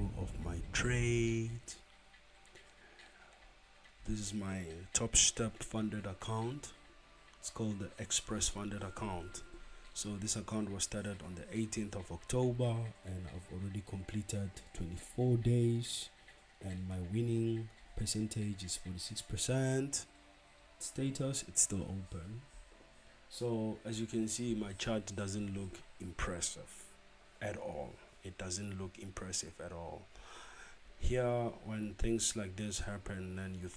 overview of my trade. This is my TopStep funded account. It's called the Express funded account. So this account was started on the 18th of October and I've already completed 24 days and my winning percentage is 46%. Status, it's still open. So as you can see, my chart doesn't look impressive at all. It doesn't look impressive at all. Here, when things like this happen, then you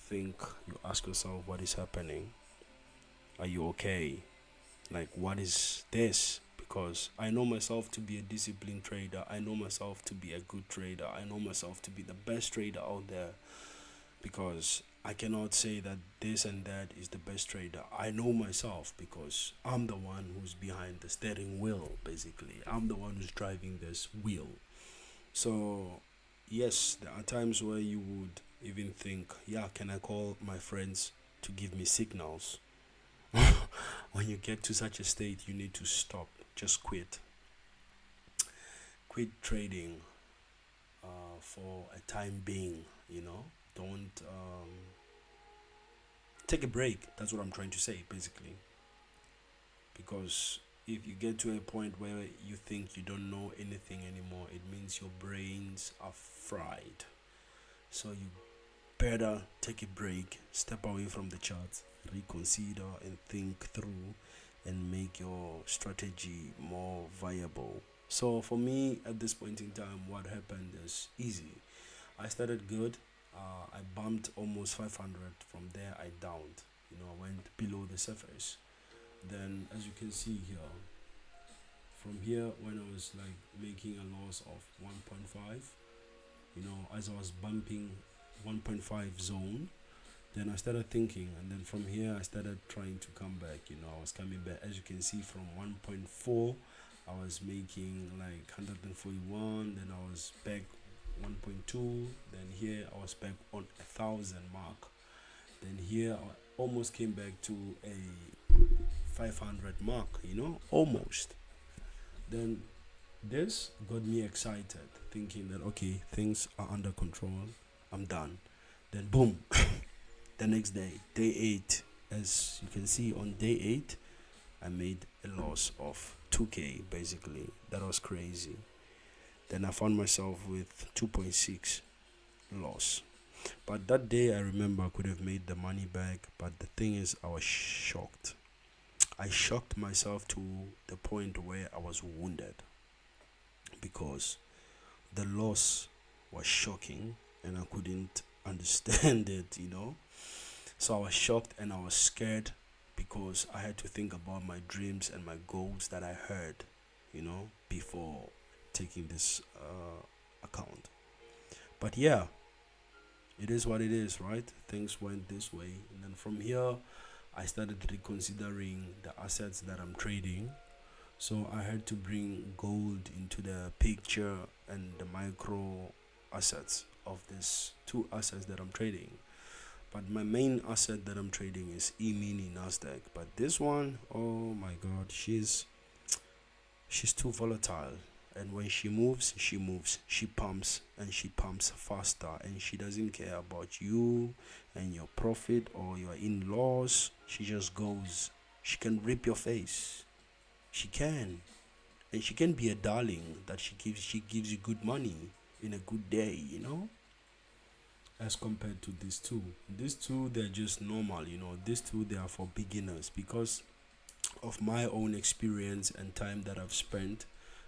ask yourself, what is happening? Are you okay? Like, what is this? Because I know myself to be a disciplined trader. I know myself to be a good trader. I know myself to be the best trader out there. Because I cannot say that this and that is the best trader. I know myself because I'm the one who's behind the steering wheel, basically. I'm the one who's driving this wheel. So, yes, there are times where you would even think, yeah, can I call my friends to give me signals? When you get to such a state, you need to stop. Just quit. Quit trading for a time being, Don't take a break. That's what I'm trying to say, basically. Because if you get to a point where you think you don't know anything anymore, it means your brains are fried. So you better take a break, step away from the charts, reconsider and think through and make your strategy more viable. So for me at this point in time, what happened is easy. I started good. I bumped almost 500. From there I downed, went below the surface. Then as you can see here, from here when I was like making a loss of 1.5, as I was bumping 1.5 zone, then I started thinking, and then from here I started trying to come back. I was coming back. As you can see, from 1.4 I was making like 141, then I was back 1.2, then here I was back on 1,000 mark, then here I almost came back to a 500 mark, almost. Then this got me excited, thinking that okay, things are under control, I'm done. Then boom, the next day 8, as you can see, on day 8 I made a loss of 2k, basically. That was crazy. Then I found myself with 2.6 loss. But that day I remember I could have made the money back, but the thing is, I was shocked. I shocked myself to the point where I was wounded because the loss was shocking and I couldn't understand it. So I was shocked and I was scared because I had to think about my dreams and my goals that I heard, before taking this account. But yeah, it is what it is, right? Things went this way, and then from here I started reconsidering the assets that I'm trading. So I had to bring gold into the picture and the micro assets of these two assets that I'm trading. But my main asset that I'm trading is E-mini Nasdaq. But this one, oh my god, she's too volatile. And when she moves, she pumps, and she pumps faster, and she doesn't care about you and your profit or your in-laws. She just goes. She can rip your face. She can. And she can be a darling that she gives you good money in a good day, as compared to these two. These two, they're just normal, These two, they are for beginners because of my own experience and time that I've spent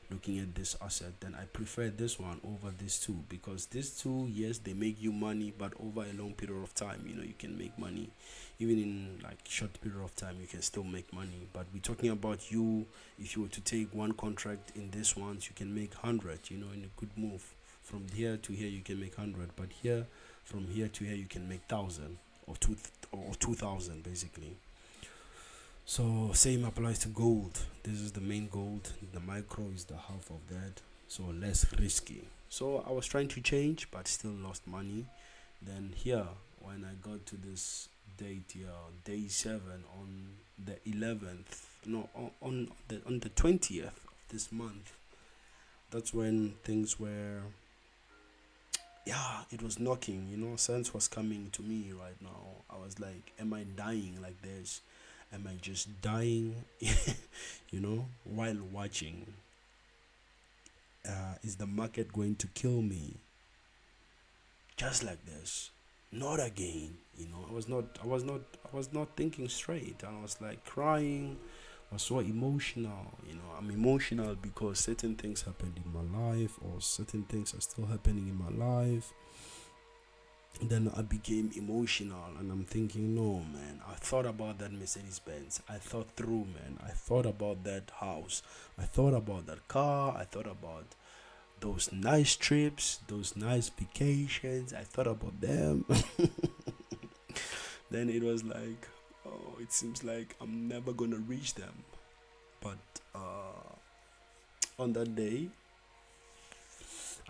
looking at this asset. Then I prefer this one over these two because these two, yes, they make you money, but over a long period of time, you can make money. Even in like short period of time, you can still make money. But we're talking about you. If you were to take one contract in this ones, you can make 100, in a good move. From here to here, you can make 100, but here, from here to here, you can make 1,000 or 2,000, basically. So same applies to gold. This is the main gold. The micro is the half of that. So less risky. So I was trying to change, but still lost money. Then here, when I got to this date here, day 7 on the 11th, no, on the 20th of this month, that's when things were yeah, it was knocking, sense was coming to me right now. I was like, am I dying like this? Am I just dying, while watching? Is the market going to kill me? Just like this. Not again. I was not thinking straight. I was like crying. I was so emotional. I'm emotional because certain things happened in my life, or certain things are still happening in my life. Then I became emotional, and I'm thinking, no, man. I thought about that Mercedes Benz. I thought through, man. I thought about that house. I thought about that car. I thought about those nice trips, those nice vacations. I thought about them. Then it was like, oh, it seems like I'm never gonna reach them. But on that day,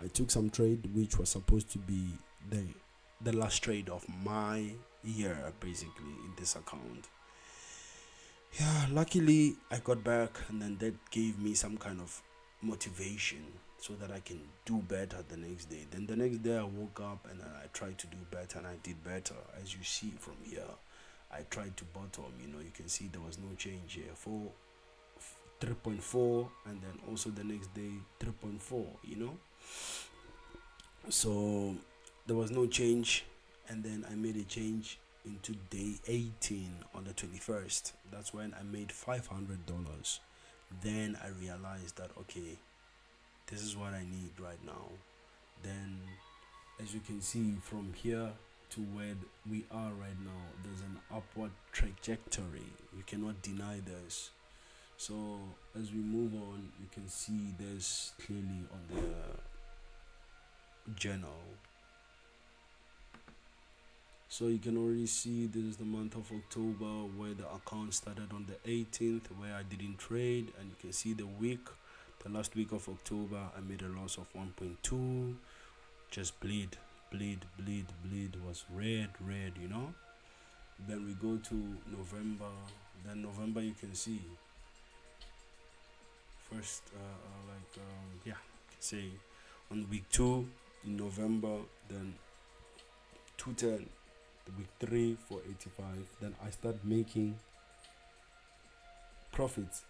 I took some trade which was supposed to be the the last trade of my year, basically, in this account. Yeah, luckily I got back, and then that gave me some kind of motivation so that I can do better the next day. Then the next day I woke up and then I tried to do better, and I did better. As you see from here, I tried to bottom. You can see there was no change here. 3.4, and then also the next day 3.4. So there was no change, and then I made a change into day 18 on the 21st. That's when I made $500. Then I realized that, okay, this is what I need right now. Then, as you can see from here to where we are right now, there's an upward trajectory. You cannot deny this. So as we move on, you can see this clearly on the journal. So you can already see this is the month of October, where the account started on the 18th, where I didn't trade, and you can see the last week of October, I made a loss of 1.2. Just bleed was red. Then we go to November. Then November, you can see first, you can say on week 2 in November, then 210. Week 3 for 85. Then I start making profits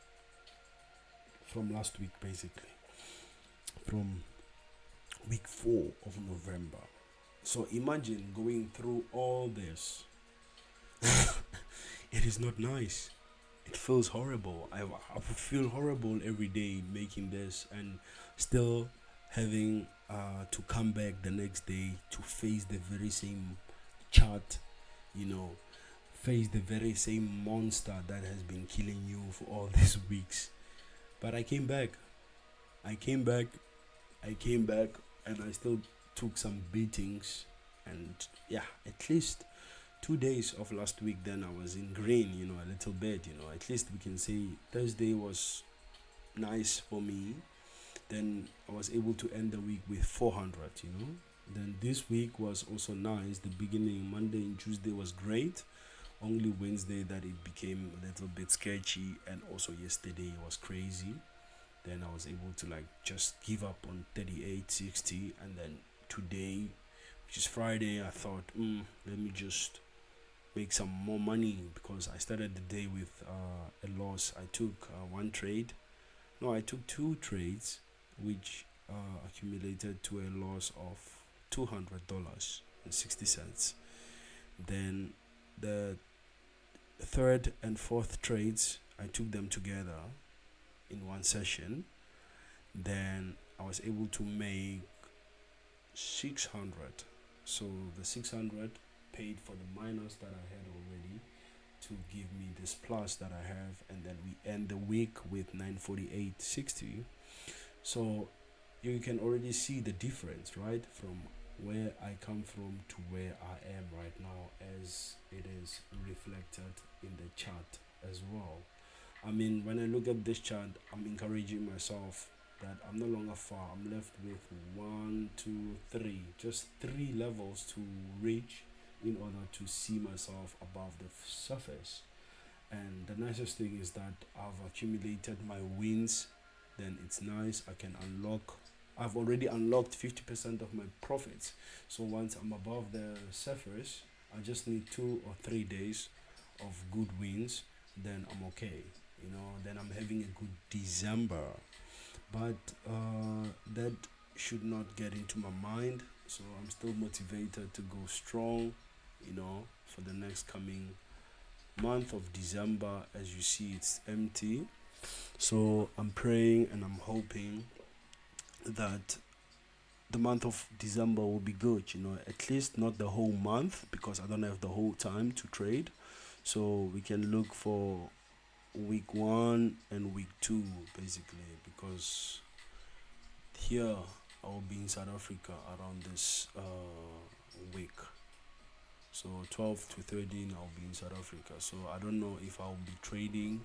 from last week, basically from week 4 of November. So imagine going through all this. It is not nice. It feels horrible. I feel horrible every day making this, and still having to come back the next day to face the very same chart, face the very same monster that has been killing you for all these weeks. But I came back, and I still took some beatings. And yeah, at least 2 days of last week, then I was in green, a little bit. At least we can say Thursday was nice for me. Then I was able to end the week with 400. Then this week was also nice. The beginning, Monday and Tuesday, was great. Only Wednesday that it became a little bit sketchy, and also yesterday was crazy. Then I was able to just give up on 38.60, and then today, which is Friday, I thought, let me just make some more money, because I started the day with a loss. I took one trade. No, I took 2 trades, which accumulated to a loss of $200.60. Then the third and fourth trades, I took them together in one session. Then I was able to make 600. So the 600 paid for the minus that I had already to give me this plus that I have, and then we end the week with 948.60. So you can already see the difference, right, from where I come from to where I am right now, as it is reflected in the chart as well. I mean, when I look at this chart, I'm encouraging myself that I'm no longer far. I'm left with 1, 2, 3, just 3 levels to reach in order to see myself above the surface. And the nicest thing is that I've accumulated my wins. Then it's nice. I can unlock I've already unlocked 50% of my profits. So once I'm above the surface, I just need 2 or 3 days of good wins, then I'm okay. Then I'm having a good December. But that should not get into my mind. So I'm still motivated to go strong, for the next coming month of December. As you see, it's empty. So I'm praying and I'm hoping that the month of December will be good, at least not the whole month, because I don't have the whole time to trade. So we can look for week 1 and week 2 basically, because here I'll be in South Africa around this week. So 12 to 13 I'll be in South Africa. So I don't know if I'll be trading.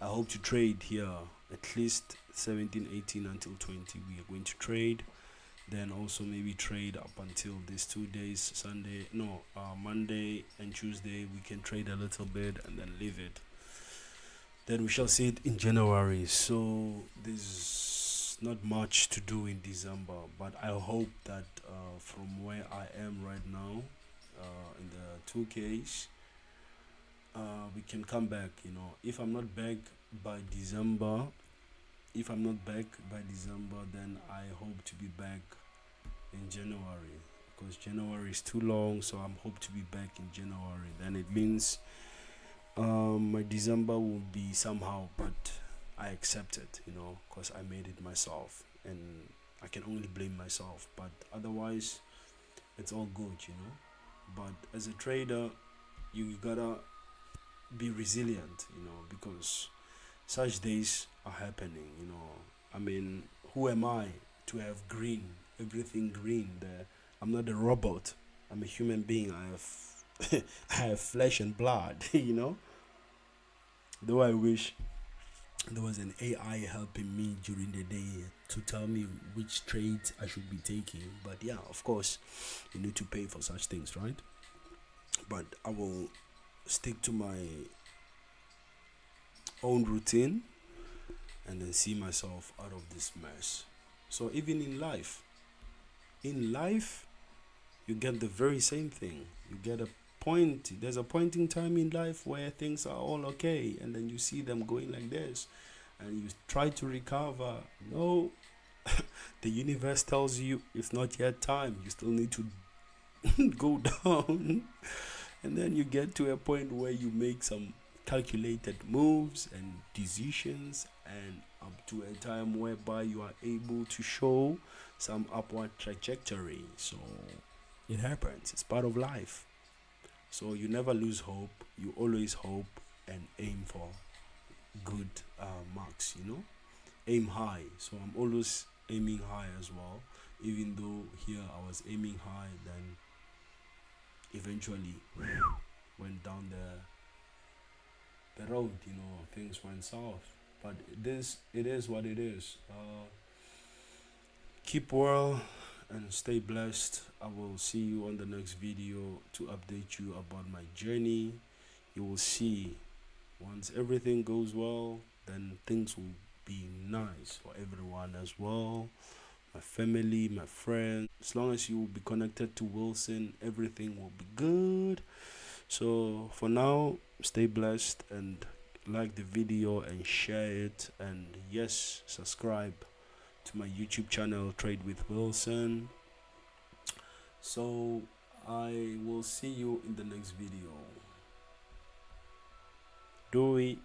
I hope to trade here at least 17, 18 until 20. We are going to trade. Then also maybe trade up until these 2 days, Monday and Tuesday. We can trade a little bit and then leave it. Then we shall see it in January. So there's not much to do in December, but I hope that from where I am right now, in the 2Ks, we can come back. If I'm not back by December, then I hope to be back in January, because January is too long. So I'm hope to be back in January. Then it means my December will be somehow, but I accept it, because I made it myself, and I can only blame myself. But otherwise, it's all good, But as a trader, you gotta be resilient, because such days are happening. I mean, who am I to have everything green there? I'm not a robot. I'm a human being. I have I have flesh and blood. Though I wish there was an AI helping me during the day to tell me which trades I should be taking. But yeah, of course, you need to pay for such things, right? But I will stick to my own routine and then see myself out of this mess. So even in life, you get the very same thing. You get there's a point in time in life where things are all okay, and then you see them going like this, and you try to recover. No, the universe tells you it's not yet time. You still need to go down, and then you get to a point where you make some calculated moves and decisions, and up to a time whereby you are able to show some upward trajectory. So it happens. It's part of life. So you never lose hope. You always hope and aim for good marks. Aim high. So I'm always aiming high as well. Even though here I was aiming high, then eventually went down the road. Things went south. But it is what it is. Keep well and stay blessed. I will see you on the next video to update you about my journey. You will see, once everything goes well, then things will be nice for everyone as well. My family, my friends. As long as you will be connected to Wilson, everything will be good. So for now, stay blessed and like the video and share it, and yes, subscribe to my YouTube channel, Trade with Wilson. So I will see you in the next video. Do it.